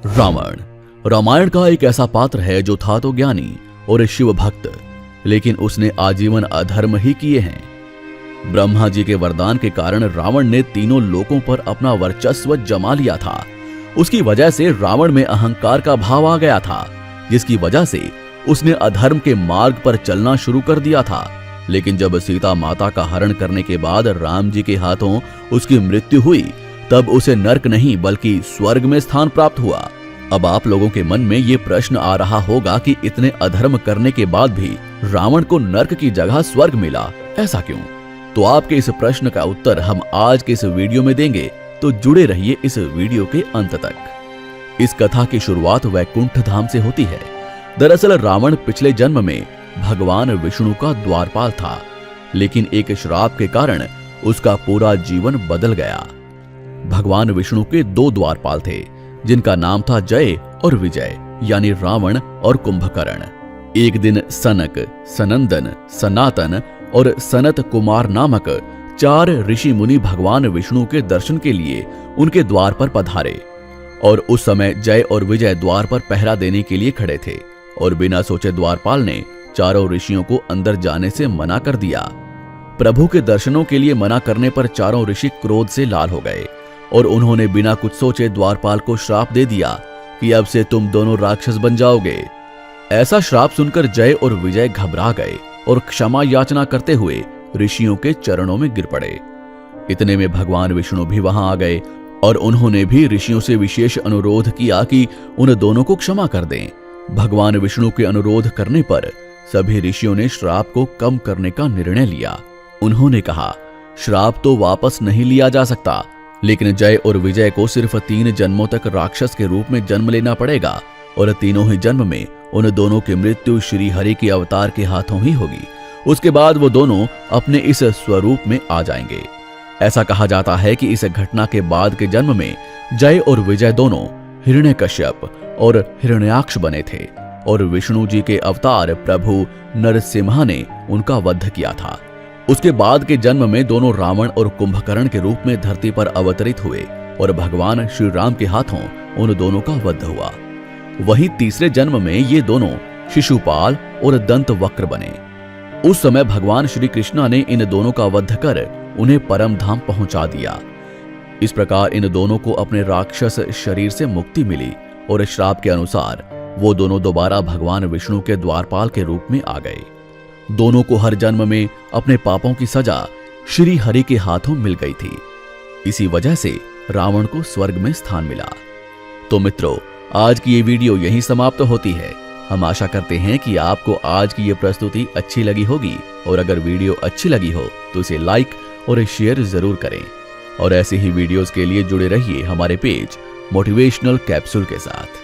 रावण रामायण का एक ऐसा पात्र है जो था तो ज्ञानी और शिव भक्त, लेकिन उसने आजीवन अधर्म ही किए हैं। ब्रह्मा जी के वरदान के कारण रावण ने तीनों लोकों पर अपना वर्चस्व जमा लिया था। उसकी वजह से रावण में अहंकार का भाव आ गया था, जिसकी वजह से उसने अधर्म के मार्ग पर चलना शुरू कर दिया था। लेकिन जब सीता माता का हरण करने के बाद राम जी के हाथों उसकी मृत्यु हुई, तब उसे नरक नहीं बल्कि स्वर्ग में स्थान प्राप्त हुआ। अब आप लोगों के मन में ये प्रश्न आ रहा होगा कि इतने अधर्म करने के बाद भी रावण को नरक की जगह स्वर्ग मिला, ऐसा क्यों? तो आपके इस प्रश्न का उत्तर हम आज के इस वीडियो में देंगे, तो जुड़े रहिए इस वीडियो के अंत तक। इस कथा की शुरुआत वैकुंठ धाम से होती है। दरअसल रावण पिछले जन्म में भगवान विष्णु का द्वारपाल था, लेकिन एक श्राप के कारण उसका पूरा जीवन बदल गया। भगवान विष्णु के दो द्वारपाल थे, जिनका नाम था जय और विजय, यानी रावण और कुंभकर्ण। एक दिन सनक, सनंदन, सनातन और सनत कुमार नामक 4 ऋषि मुनि भगवान विष्णु के दर्शन के लिए उनके द्वार पर पधारे। और उस समय जय और विजय द्वार पर पहरा देने के लिए खड़े थे, और बिना सोचे द्वारपाल ने चारों ऋषियों को अंदर जाने से मना कर दिया। प्रभु के दर्शनों के लिए मना करने पर चारों ऋषि क्रोध से लाल हो गए, और उन्होंने बिना कुछ सोचे द्वारपाल को श्राप दे दिया कि अब से तुम दोनों राक्षस बन जाओगे। ऐसा श्राप सुनकर जय और विजय घबरा गए और क्षमा याचना करते हुए ऋषियों के चरणों में गिर पड़े। इतने में भगवान विष्णु भी वहां आ गए, और उन्होंने भी ऋषियों से विशेष अनुरोध किया कि उन दोनों को क्षमा कर दें। भगवान विष्णु के अनुरोध करने पर सभी ऋषियों ने श्राप को कम करने का निर्णय लिया। उन्होंने कहा, श्राप तो वापस नहीं लिया जा सकता, लेकिन जय और विजय को सिर्फ 3 जन्मों तक राक्षस के रूप में जन्म लेना पड़ेगा, और तीनों ही जन्म में उन दोनों की मृत्यु श्री हरि के अवतार के हाथों ही होगी। उसके बाद वो दोनों अपने इस स्वरूप में आ जाएंगे। ऐसा कहा जाता है कि इस घटना के बाद के जन्म में जय और विजय दोनों हिरण्यकश्यप और हिरण्याक्ष बने थे, और विष्णु जी के अवतार प्रभु नरसिम्हा ने उनका वध किया था। उसके बाद के जन्म में दोनों रावण और कुंभकर्ण के रूप में धरती पर अवतरित हुए, और भगवान श्री राम के हाथों उन दोनों का वध हुआ। वहीं तीसरे जन्म में ये दोनों शिशुपाल और दंत वक्र बने। उस समय भगवान श्री कृष्णा ने इन दोनों का वध कर उन्हें परम धाम पहुंचा दिया। इस प्रकार इन दोनों को अपने राक्षस शरीर से मुक्ति मिली, और श्राप के अनुसार वो दोनों दोबारा भगवान विष्णु के द्वारपाल के रूप में आ गए। दोनों को हर जन्म में अपने पापों की सजा श्री हरि के हाथों मिल गई थी। इसी वजह से रावण को स्वर्ग में स्थान मिला। तो मित्रों, आज की ये वीडियो यहीं समाप्त होती है। हम आशा करते हैं कि आपको आज की ये प्रस्तुति अच्छी लगी होगी, और अगर वीडियो अच्छी लगी हो तो इसे लाइक और शेयर जरूर करें। और ऐसे ही वीडियोस के लिए जुड़े रहिए हमारे पेज मोटिवेशनल कैप्सूल के साथ।